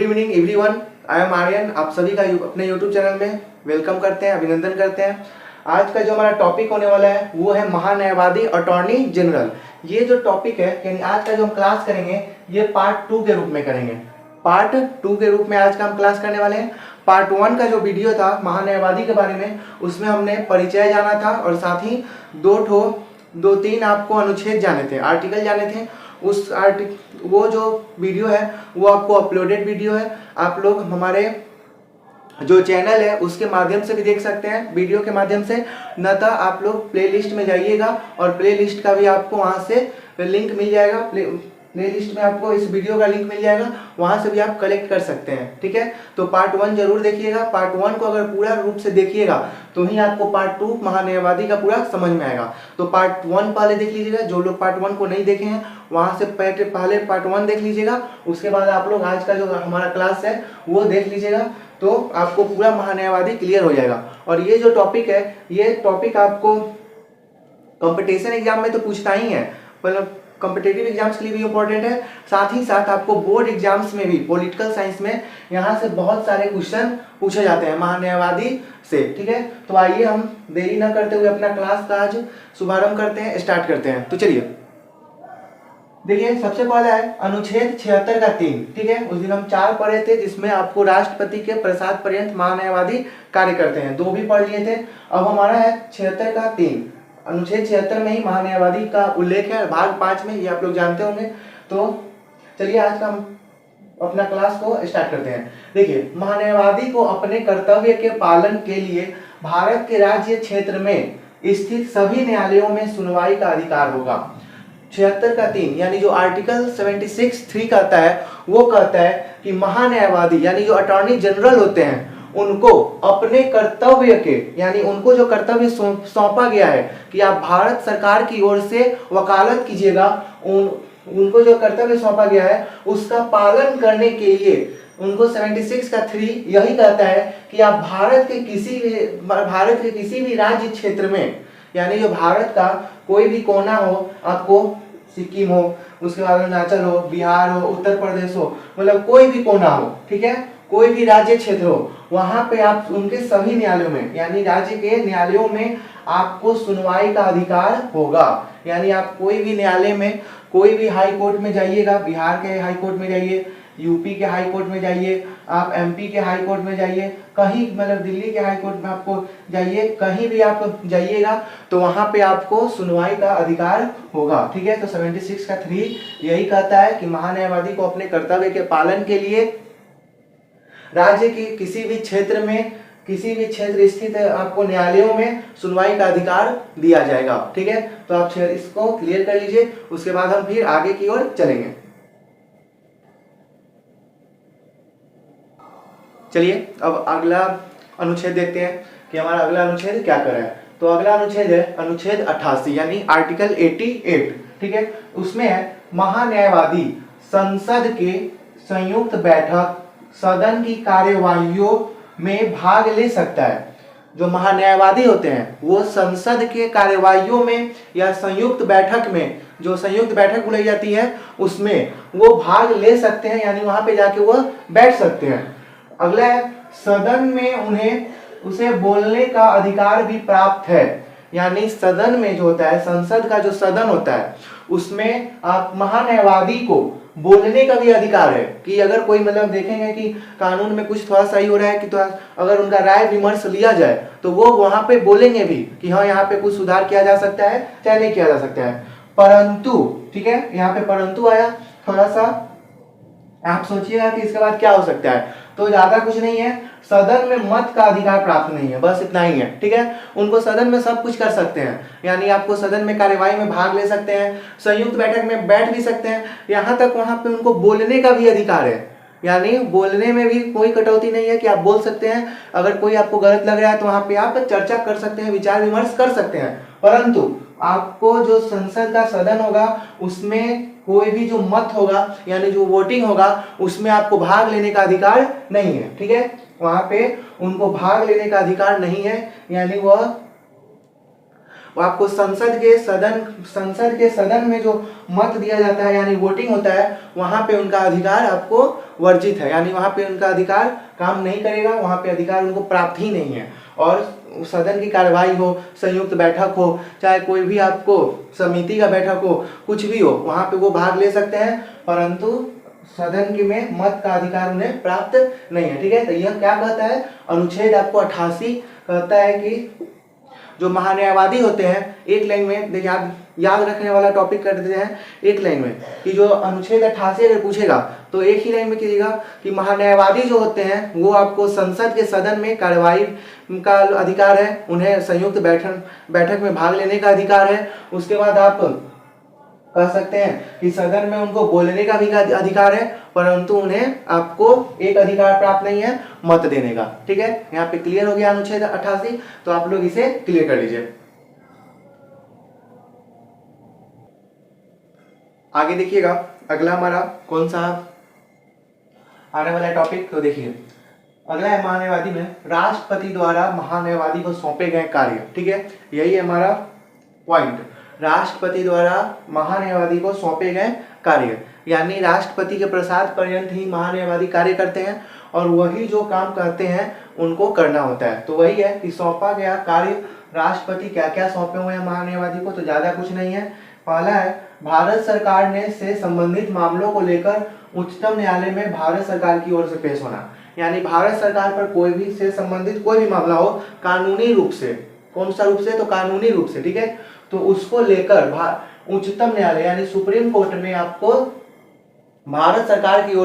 Good evening everyone, I am Aryan. आप सभी का अपने यूट्यूब चैनल में वेलकम करते हैं, अभिनंदन करते हैं। आज का जो हमारा टॉपिक होने वाला है वो है महान्यायवादी अटॉर्नी जनरल। ये जो टॉपिक है यानी आज का जो हम क्लास करेंगे ये पार्ट 2 के रूप में करेंगे। पार्ट 2 के रूप में आज का हम क्लास करने वाले हैं। पार्ट 1 का जो वीडियो था महान्यायवादी के बारे में, उसमें हमने परिचय जाना था और साथ ही दो तीन आपको अनुच्छेद जाने थे, आर्टिकल जाने थे। वो जो वीडियो है वो आपको अपलोडेड वीडियो है। आप लोग हमारे जो चैनल है उसके माध्यम से भी देख सकते हैं, वीडियो के माध्यम से। न तो आप लोग प्लेलिस्ट में जाइएगा और प्लेलिस्ट का भी आपको वहां से लिंक मिल जाएगा। प्लेलिस्ट में आपको इस वीडियो का लिंक मिल जाएगा, वहां से भी आप कलेक्ट कर सकते हैं। ठीक है, तो पार्ट 1 जरूर देखिएगा। पार्ट 1 को अगर पूरा रूप से देखिएगा तो ही आपको पार्ट 2 महान्यायवादी का पूरा समझ में आएगा। तो पार्ट 1 पहले देख लीजिएगा। जो लोग पार्ट 1 को नहीं देखे हैं वहां से पहले पार्ट 1 देख लीजिएगा। उसके बाद आप लोग आज का जो हमारा क्लास है वो देख लीजिएगा, तो आपको पूरा महान्यायवादी क्लियर हो जाएगा। और ये जो टॉपिक है ये टॉपिक आपको कंपटीशन एग्जाम में तो पूछता ही है, मतलब कॉम्पिटिटिव एग्जाम्स के लिए भी इम्पोर्टेंट है। साथ ही साथ आपको बोर्ड एग्जाम्स में भी, पॉलिटिकल साइंस में यहाँ से बहुत सारे क्वेश्चन पूछे जाते हैं महान्यायवादी से। ठीक है, तो आइए हम देरी न करते हुए अपना क्लास का आज शुभारंभ करते हैं, स्टार्ट करते हैं। तो चलिए देखिए, सबसे पहला है अनुच्छेद 76 का 3। ठीक है, उस दिन हम 4 पढ़े थे जिसमें आपको राष्ट्रपति के प्रसाद पर्यंत महान्यायवादी कार्य करते हैं, 2 भी पढ़ लिए थे। अब हमारा है 76 का 3। अनुच्छेद 76 में ही महान्यायवादी का उल्लेख है, भाग 5 में, ये आप लोग जानते होंगे। तो चलिए आज का हम अपना क्लास को स्टार्ट करते हैं। देखिए, महान्यायवादी को अपने कर्तव्य के पालन के लिए भारत के राज्य क्षेत्र में स्थित सभी न्यायालयों में सुनवाई का अधिकार होगा। 76 का 3 यानी जो आर्टिकल 76(3) कहता है वो कहता है कि महान्यायवादी यानी जो अटॉर्नी जनरल होते हैं उनको अपने कर्तव्य के, यानी उनको जो कर्तव्य सौंपा गया है कि आप भारत सरकार की ओर से वकालत कीजिएगा, उनको जो कर्तव्य सौंपा गया है उसका पालन करने के लिए उनको 76 का 3 यही कहता है कि आप भारत के किसी भी राज्य क्षेत्र में, यानी जो भारत का कोई भी कोना हो, आपको सिक्किम हो, उसके बाद अरुणाचल हो, बिहार हो, उत्तर प्रदेश हो, मतलब कोई भी कोना हो, ठीक है, कोई भी राज्य क्षेत्र हो, वहां पे आप उनके सभी न्यायालयों में, यानी राज्य के न्यायालयों में आपको सुनवाई का अधिकार होगा। यानी आप कोई भी न्यायालय में, कोई भी हाई कोर्ट में जाइएगा, बिहार के हाई कोर्ट में जाइए, यूपी के हाई कोर्ट में जाइए, आप एमपी के हाई कोर्ट में जाइए, कहीं मतलब दिल्ली के हाई कोर्ट में आपको जाइए, कहीं भी आप जाइएगा तो वहां पे आपको सुनवाई का अधिकार होगा। ठीक है, तो 76 का 3 यही कहता है कि महान्यायवादी को अपने कर्तव्य के पालन के लिए राज्य के किसी भी क्षेत्र स्थित आपको न्यायालयों में सुनवाई का अधिकार दिया जाएगा। ठीक है, तो आप इसको क्लियर कर लीजिए, उसके बाद हम फिर आगे की ओर चलेंगे। चलिए अब अगला अनुच्छेद देखते हैं कि हमारा अगला अनुच्छेद क्या कर रहा है। तो अगला अनुच्छेद है अनुच्छेद 88 यानी आर्टिकल 88। ठीक है, उसमें है महान्यायवादी संसद के संयुक्त बैठक, सदन की कार्यवाहियों में भाग ले सकता है। जो महान्यायवादी होते हैं वो संसद के कार्यवाहियों में या संयुक्त बैठक में, जो संयुक्त बैठक बुलाई जाती है उसमें वो भाग ले सकते हैं, यानी वहां पे जाके वो बैठ सकते हैं। अगला है सदन में उसे बोलने का अधिकार भी प्राप्त है। यानी सदन में जो होता है, संसद का जो सदन होता है उसमें आप महान्यायवादी को बोलने का भी अधिकार है कि अगर कोई मतलब देखेंगे कि कानून में कुछ थोड़ा सही हो रहा है कि तो अगर उनका राय विमर्श लिया जाए तो वो वहां पे बोलेंगे भी कि हाँ यहाँ पे कुछ सुधार किया जा सकता है चाहे नहीं किया जा सकता है। परंतु, ठीक है, यहाँ पे परंतु आया, थोड़ा सा आप सोचिएगा कि इसके बाद क्या हो सकता है। तो ज्यादा कुछ नहीं है, सदन में मत का अधिकार प्राप्त नहीं है, बस इतना ही है। ठीक है, उनको सदन में सब कुछ कर सकते हैं, यानी आपको सदन में कार्यवाही में भाग ले सकते हैं, संयुक्त बैठक में बैठ भी सकते हैं, यहाँ तक वहां पे उनको बोलने का भी अधिकार है। यानी बोलने में भी कोई कटौती नहीं है कि आप बोल सकते हैं। अगर कोई आपको गलत लग रहा है तो वहां पे आप चर्चा कर सकते हैं, विचार विमर्श कर सकते हैं। परंतु आपको जो संसद का सदन होगा उसमें कोई भी जो मत होगा यानी जो वोटिंग होगा उसमें आपको भाग लेने का अधिकार नहीं है। ठीक है, वहां पे उनको भाग लेने का अधिकार नहीं है, यानी वह आपको संसद के सदन में जो मत दिया जाता है यानी वोटिंग होता है वहां पे उनका अधिकार आपको वर्जित है, यानी वहाँ पे उनका अधिकार काम नहीं करेगा, वहाँ पे अधिकार उनको प्राप्त ही नहीं है। और सदन की कार्यवाही हो, संयुक्त बैठक हो, चाहे कोई भी आपको समिति का बैठक हो, कुछ भी हो, वहाँ पे वो भाग ले सकते हैं, परंतु सदन के में मत का अधिकार उन्हें प्राप्त नहीं है। ठीक है, तो यह क्या कहता है, अनुच्छेद आपको 88 कहता है कि जो महान्यायवादी होते हैं, एक लाइन में याद रखने वाला टॉपिक कर देते हैं एक लाइन में, कि जो अनुच्छेद 88 अगर पूछेगा तो एक ही लाइन में कीजिएगा कि महान्यायवादी जो होते हैं वो आपको संसद के सदन में कार्यवाही का अधिकार है, उन्हें संयुक्त बैठक में भाग लेने का अधिकार है। उसके बाद आप कह सकते हैं कि सदन में उनको बोलने का भी अधिकार है, परंतु उन्हें आपको एक अधिकार प्राप्त नहीं है, मत देने का। ठीक है, यहाँ पे क्लियर हो गया अनुच्छेद 88, तो आप लोग इसे क्लियर कर लीजिए। आगे देखिएगा अगला हमारा कौन सा आने वाला टॉपिक, तो देखिए अगला है महान्यायवादी में राष्ट्रपति द्वारा महान्यायवादी को सौंपे गए कार्य। ठीक है, यही है हमारा पॉइंट, राष्ट्रपति द्वारा महान्यायवादी को सौंपे गए कार्य, यानी राष्ट्रपति के प्रसाद पर्यंत ही महान्यायवादी कार्य करते हैं और वही जो काम कहते हैं उनको करना होता है। तो वही है कि सौंपा गया कार्य, राष्ट्रपति क्या क्या सौंपे हुए हैं महान्यायवादी को, तो ज्यादा कुछ नहीं है। पहला है भारत सरकार ने से संबंधित मामलों को लेकर उच्चतम न्यायालय में भारत सरकार की ओर से पेश होना, यानी भारत सरकार पर कोई भी से संबंधित कोई भी मामला हो कानूनी रूप से, कौन सा रूप से, तो कानूनी रूप से। ठीक है, तो उसको लेकर उच्चतम न्यायालय यानी सुप्रीम कोर्ट में आपको भारत सरकार की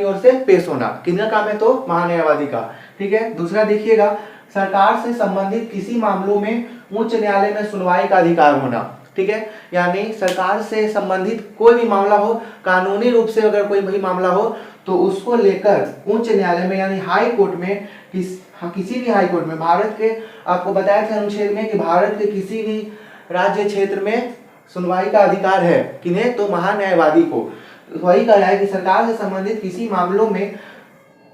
ओर से पेश होना। किसका काम है, तो महान्यायवादी का। ठीक है, दूसरा देखिएगा सरकार से संबंधित किसी मामलों में उच्च न्यायालय में सुनवाई का अधिकार होना। ठीक है, यानी सरकार से संबंधित कोई भी मामला हो, कानूनी रूप से अगर कोई भी मामला हो तो उसको लेकर उच्च न्यायालय में यानी हाई कोर्ट में किसी भी हाई कोर्ट में, भारत के आपको बताया था अनुच्छेद में कि भारत के किसी भी राज्य क्षेत्र में सुनवाई का अधिकार है, किन्हें, तो महान्यायवादी को। वही कह रहा है कि सरकार से संबंधित किसी मामलों में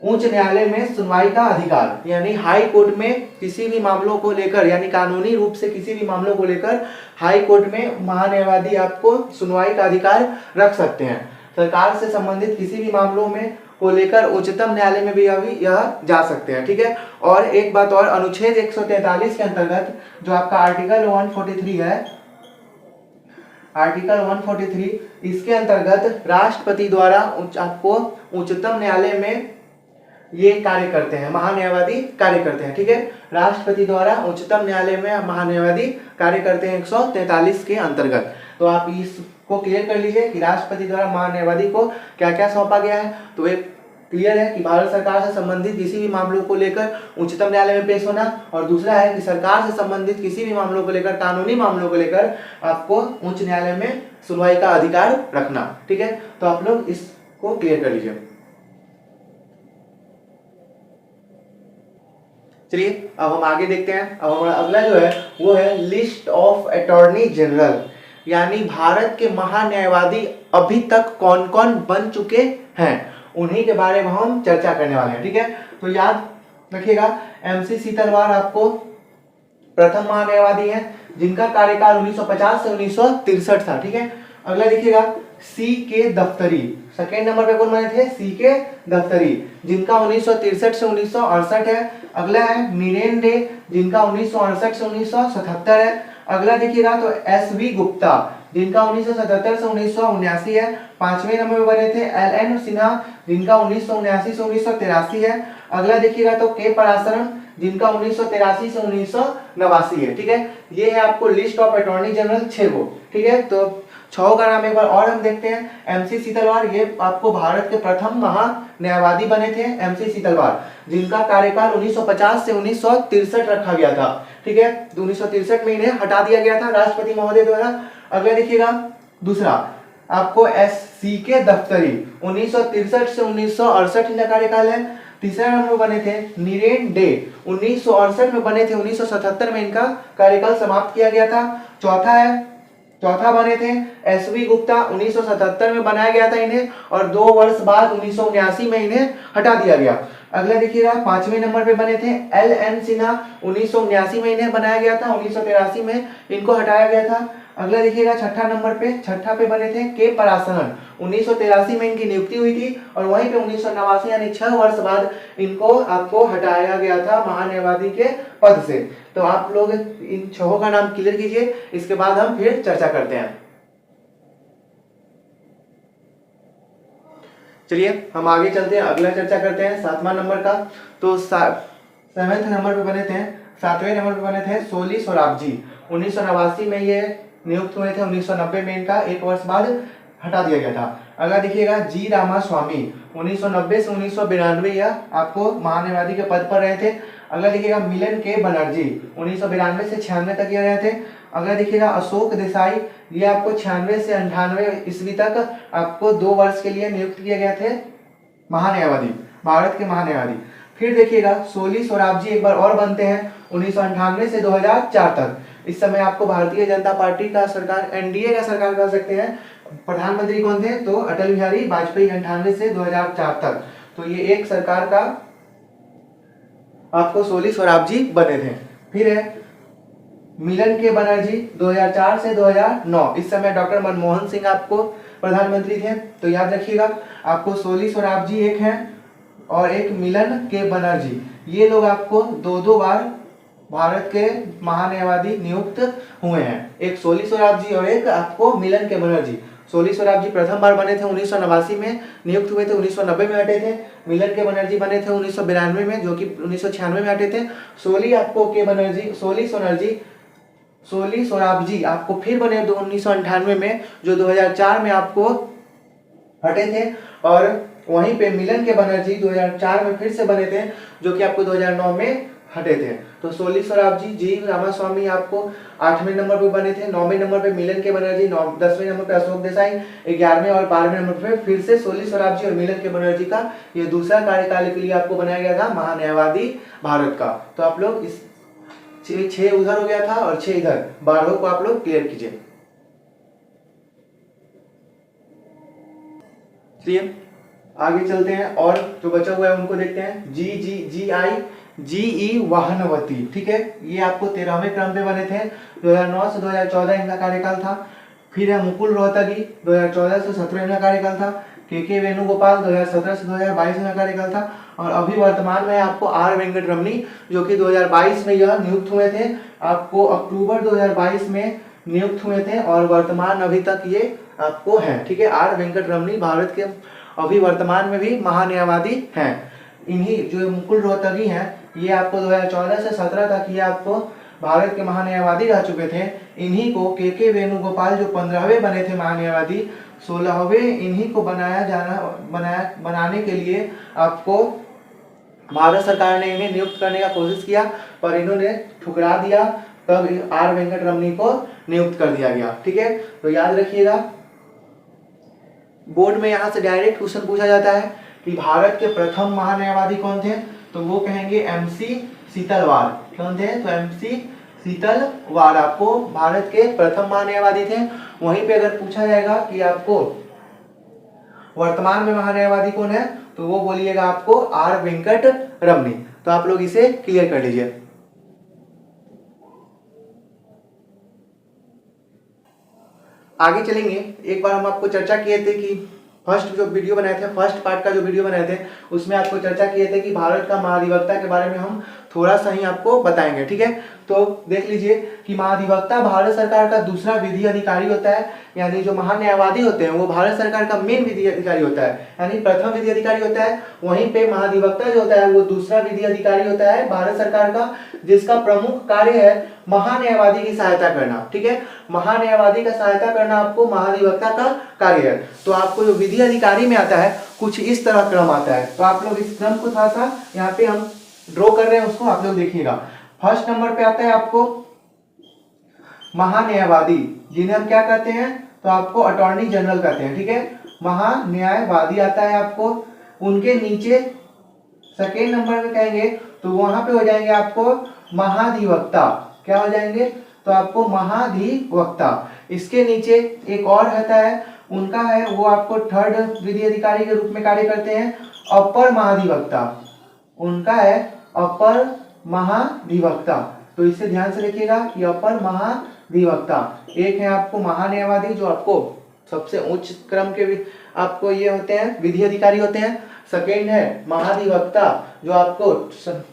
उच्च न्यायालय में सुनवाई का अधिकार, यानी हाई कोर्ट में किसी भी मामलों को लेकर, यानी कानूनी रूप से किसी भी मामलों को लेकर हाई कोर्ट में महान्यायवादी आपको सुनवाई का अधिकार रख सकते हैं। सरकार से संबंधित किसी भी मामलों में को लेकर उच्चतम न्यायालय में भी अभी यह जा सकते हैं। ठीक है, और एक बात और, अनुच्छेद 143 के अंतर्गत जो आपका आर्टिकल 143 है, आर्टिकल 143, इसके अंतर्गत राष्ट्रपति द्वारा आपको उच्चतम न्यायालय में ये कार्य करते हैं, महान्यायवादी कार्य करते हैं। ठीक है, राष्ट्रपति द्वारा उच्चतम न्यायालय में महान्यायवादी कार्य करते हैं 143 के अंतर्गत। तो आप इसको क्लियर कर लीजिए कि राष्ट्रपति द्वारा महान्यायवादी को क्या क्या सौंपा गया है। तो एक क्लियर है कि भारत सरकार से संबंधित किसी भी मामलों को लेकर उच्चतम न्यायालय में पेश होना, और दूसरा है कि सरकार से संबंधित किसी भी मामलों को लेकर, कानूनी मामलों को लेकर आपको उच्च न्यायालय में सुनवाई का अधिकार रखना। ठीक है, तो आप लोग इसको क्लियर कर लीजिए। चलिए अब हम आगे देखते हैं। अब हमारा अगला जो है वो है लिस्ट ऑफ अटॉर्नी जनरल, यानी भारत के महान्यायवादी अभी तक कौन कौन बन चुके हैं, उन्हीं के बारे में हम चर्चा करने वाले हैं। ठीक है, तो याद रखिएगा MC सीतलवार आपको प्रथम महान्यायवादी हैं, जिनका कार्यकाल 1950 से 1963 था। ठीक है, अगला देखिएगा CK दफ्तरी, सेकेंड नंबर पे कौन बने थे, CK दफ्तरी, जिनका 1963 से 1968 है। अगला है नीरेन डे, जिनका 1968 से 1977 है। अगला देखिएगा तो SV गुप्ता, जिनका 1977 से 1979 है। पांचवें नंबर पे बने थे LN सिन्हा, जिनका 1979 से 1983 है। अगला देखिएगा तो K पराशरन, जिनका 1983 से 1989 है। ठीक है, ये है आपको लिस्ट ऑफ अटॉर्नी जनरल 6 गो। ठीक है, तो 6 का नाम एक बार और हम देखते हैं। MC सीतलवार, ये आपको भारत के प्रथम महान्यायवादी बने थे MC सीतलवार, जिनका कार्यकाल 1950 से 1963 रखा गया था। ठीक है, 1963 में इन्हें हटा दिया गया था राष्ट्रपति महोदय द्वारा। अगला देखिएगा दूसरा आपको CK दफ्तरी, 1963 से 1968 इनका कार्यकाल है। तीसरा नंबर बने थे नीरेन डे, 1968 में बने थे, 1977 में इनका कार्यकाल समाप्त किया गया था। चौथा बने थे SV गुप्ता, 1977 में बनाया गया था इन्हें, और 2 वर्ष बाद 1979 में इन्हें हटा दिया गया। अगला देखिएगा पांचवें नंबर पे बने थे LN सिन्हा, 1979 में इन्हें बनाया गया था, 1983 में इनको हटाया गया था। अगला देखिएगा छठा नंबर पे, छठा पे बने थे के पराशरन। 1983 में इनकी नियुक्ति हुई थी और वहीं पे 1989 यानी 6 वर्ष बाद इनको आपको हटाया गया था महान्यायवादी के पद से। तो आप लोग इन छहों का नाम क्लियर कीजिए, इसके बाद हम फिर चर्चा करते हैं। चलिए हम आगे चलते हैं, अगला चर्चा करते हैं 7वां नंबर का। तो 7वें नंबर पे बने थे, 7वें नंबर पे बने थे सोली सोराबजी। 1989 में ये नियुक्त हुए थे, 1990 में इनका 1 वर्ष बाद हटा दिया गया था। अगला देखिएगा जी रामास्वामी। 1990 से 1992 यह आपको महान्यायवादी के पद पर रहे थे। अगला देखिएगा मिलन के बनर्जी। 1992 से 96 तक ये रहे थे। अगला देखिएगा अशोक देसाई। ये आपको 96 से 98 ईस्वी तक आपको 2 वर्ष के लिए नियुक्त किए गए थे महान्यायवादी, भारत के महान्यायवादी। फिर देखिएगा सोली सोराबजी एक बार और बनते हैं 1998 से 2004 तक। इस समय आपको भारतीय जनता पार्टी का सरकार, एनडीए का सरकार कह सकते हैं। प्रधानमंत्री कौन थे? तो अटल बिहारी वाजपेयी। 98 से 2004 तक, तो ये एक सरकार का आपको सोली सोराबजी बने थे। फिर है मिलन के बनर्जी 2004 से 2009। इस समय डॉक्टर मनमोहन सिंह आपको प्रधानमंत्री थे। तो याद रखिएगा आपको सोली सोराबजी एक हैं और एक मिलन के बनर्जी, ये लोग आपको 2-2 बार भारत के महान्यायवादी नियुक्त हुए हैं। एक सोली सोराबजी और एक आपको मिलन के बनर्जी। सोली सोराबजी प्रथम बार बने थे 1989 में नियुक्त हुए थे, 1990 में हटे थे। मिलन के बनर्जी बने थे 1992 में, जो कि 1996 में हटे थे। सोली सोराबजी आपको फिर बने 1998 में, जो 2004 में आपको हटे थे। और वहीं पे मिलन के बनर्जी 2004 में फिर से बने थे, जो कि आपको 2009 में हटे थे। तो सोली सोराबजी, जी रामास्वामी आपको 8वें नंबर पे बने थे। 9वें नंबर पे मिलन के बनर्जी, 10वें नंबर पे अशोक देसाई, 11वें और 12वें नंबर पे फिर से सोली सोराबजी और मिलन के बनर्जी का ये दूसरा कार्यकाल के लिए आपको बनाया गया था महान्यायवादी भारत का। तो आप लोग इस 6 उधर हो गया था और 6 इधर, 12 को आप लोग क्लियर कीजिए। चलिए आगे चलते हैं और जो बचा हुआ है उनको देखते हैं। जी वाहनवती, ठीक है, ये आपको 13वें क्रम पे बने थे। 2009 से 2014 इनका कार्यकाल था। फिर है मुकुल रोहतगी, 2014 से 17 इनका कार्यकाल था। के वेणुगोपाल 2017 से 2022 इनका कार्यकाल था। और अभी वर्तमान में आपको आर वेंकट रमनी, जो कि 2022 में यह नियुक्त हुए थे, आपको अक्टूबर 2022 में नियुक्त हुए थे और वर्तमान अभी तक ये आपको है, ठीक है। आर वेंकट रमनी भारत के अभी वर्तमान में भी महान्यायवादी हैं। इन्हीं जो मुकुल रोहतगी हैं, ये आपको 2014 से 17 तक ये आपको भारत के महान्यायवादी रह चुके थे। इन्हीं को के वेणुगोपाल जो 15वें बने थे महान्यायवादी, 16वें इन्हीं को बनाने के लिए आपको भारत सरकार ने इन्हें नियुक्त करने का कोशिश किया, पर इन्होंने ठुकरा दिया। तब आर वेंकट रमनी को नियुक्त कर दिया गया, ठीक है। तो याद रखिएगा, बोर्ड में यहाँ से डायरेक्ट क्वेश्चन पूछा जाता है कि भारत के प्रथम महान्यायवादी कौन थे, तो वो कहेंगे MC सीतलवार। कौन थे? तो MC सीतलवार आपको भारत के प्रथम महान्यायवादी थे। वहीं पे अगर पूछा जाएगा कि आपको वर्तमान में महान्यायवादी कौन है, तो वो बोलिएगा आपको आर वेंकट रमनी। तो आप लोग इसे क्लियर कर लीजिए। आगे चलेंगे। एक बार हम आपको चर्चा किए थे कि फर्स्ट जो वीडियो बनाए थे, फर्स्ट पार्ट का जो वीडियो बनाए थे, उसमें आपको चर्चा किए थे कि भारत का महाधिवक्ता के बारे में हम थोड़ा सा ही आपको बताएंगे, ठीक है। तो देख लीजिए कि महाधिवक्ता भारत सरकार का दूसरा विधि अधिकारी होता है। यानी जो महान्यायवादी होते हैं वो भारत सरकार का मेन विधि अधिकारी होता है, यानी प्रथम विधि अधिकारी होता है। वहीं पे महाधिवक्ता जो होता है वो दूसरा विधि अधिकारी होता है भारत सरकार का, जिसका प्रमुख कार्य है महान्यायवादी की सहायता करना, ठीक है। महान्यायवादी का सहायता करना आपको महाधिवक्ता का कार्य है। तो आपको जो विधि अधिकारी में आता है कुछ इस तरह क्रम आता है। तो आप लोग इस क्रम को थोड़ा सा यहाँ पे हम ड्रॉ कर रहे हैं, उसको आप लोग देखिएगा। फर्स्ट नंबर पे आता है आपको महान्यायवादी, जिन्हें हम क्या कहते हैं, तो आपको अटॉर्नी जनरल कहते हैं, ठीक है। महान्यायवादी आता है आपको। उनके नीचे सेकेंड नंबर में कहेंगे तो वहां पे हो जाएंगे आपको महाधिवक्ता। क्या हो जाएंगे? तो आपको महाधिवक्ता। इसके नीचे एक और रहता है, उनका है वो आपको थर्ड विधि अधिकारी के रूप में कार्य करते हैं, अपर महाधिवक्ता। उनका है अपर महाधिवक्ता। तो इसे ध्यान से रखिएगा कि अपर महाधिवक्ता। एक है आपको महान्यायवादी जो आपको सबसे उच्च क्रम के आपको ये होते हैं, विधि अधिकारी होते हैं। सेकेंड है महाधिवक्ता जो आपको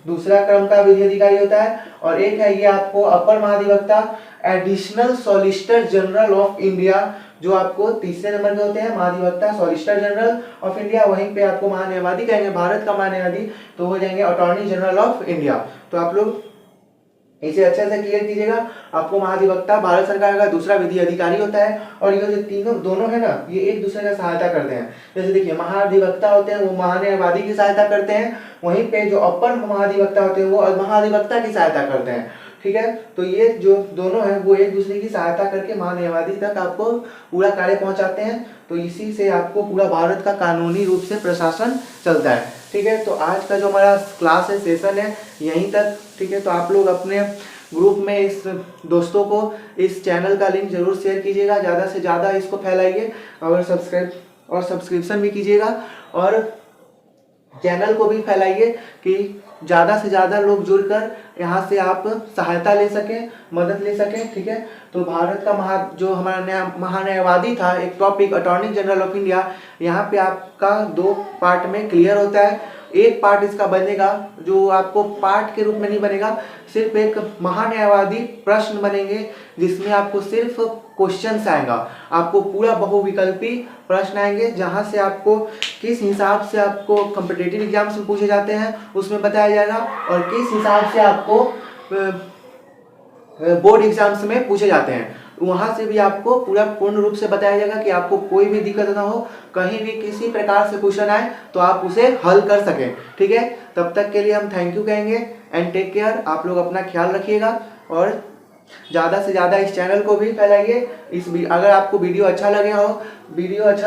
दूसरा क्रम का विधि अधिकारी होता है। और एक है ये आपको अपर महाधिवक्ता, additional solicitor general of India, जो आपको तीसरे नंबर पे होते हैं, महाधिवक्ता सॉलिसिटर जनरल ऑफ इंडिया। वहीं पे आपको महान्यायवादी कहेंगे, भारत का महान्यायवादी तो हो जाएंगे अटॉर्नी जनरल ऑफ इंडिया। तो आप लोग इसे अच्छे से क्लियर कीजिएगा। आपको महाधिवक्ता भारत सरकार का दूसरा विधि अधिकारी होता है, और ये जो तीनों दोनों है ना, ये एक दूसरे का सहायता करते हैं। जैसे देखिए, महाधिवक्ता होते हैं वो महान्यायवादी की सहायता करते हैं, वहीं पे जो अपर महाधिवक्ता होते हैं वो महाधिवक्ता की सहायता करते हैं। ठीक है, तो ये जो दोनों हैं वो एक दूसरे की सहायता करके महान्यायवादी तक आपको पूरा कार्य पहुंचाते हैं। तो इसी से आपको पूरा भारत का कानूनी रूप से प्रशासन चलता है। ठीक है, तो आज का जो हमारा क्लास है, सेशन है, यहीं तक। ठीक है, तो आप लोग अपने ग्रुप में इस दोस्तों को इस चैनल का लिंक जरूर शेयर कीजिएगा, ज़्यादा से ज़्यादा इसको फैलाइए, और सब्सक्रिप्शन भी कीजिएगा, और चैनल को भी फैलाइए कि ज़्यादा से ज़्यादा लोग जुड़कर यहाँ से आप सहायता ले सकें, मदद ले सकें। ठीक है, तो भारत का जो हमारा महान्यायवादी था, एक topic attorney general of India, यहाँ पे आपका 2 पार्ट में क्लियर होता है। एक पार्ट इसका बनेगा जो आपको पार्ट के रूप में नहीं बनेगा, सिर्फ एक महान्यायवादी प्रश्न बनेंगे जिसमें आपको सिर्फ क्वेश्चंस आएगा, आपको पूरा बहुविकल्पी प्रश्न आएंगे, जहां से आपको किस हिसाब से आपको कॉम्पिटिटिव एग्जाम्स में पूछे जाते हैं उसमें बताया जाएगा, और किस हिसाब से आपको बोर्ड एग्जाम्स में पूछे जाते हैं वहां से भी आपको पूरा पूर्ण रूप से बताया जाएगा कि आपको कोई भी दिक्कत ना हो, कहीं भी किसी प्रकार से क्वेश्चन आए तो आप उसे हल कर सकें। ठीक है, तब तक के लिए हम थैंक यू कहेंगे एंड टेक केयर। आप लोग अपना ख्याल रखिएगा, और ज़्यादा से ज़्यादा इस चैनल को भी फैलाइए। अगर आपको वीडियो अच्छा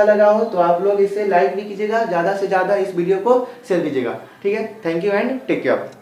लगा हो तो आप लोग इसे लाइक भी कीजिएगा, ज़्यादा से ज़्यादा इस वीडियो को शेयर कीजिएगा। ठीक है, thank you and take care.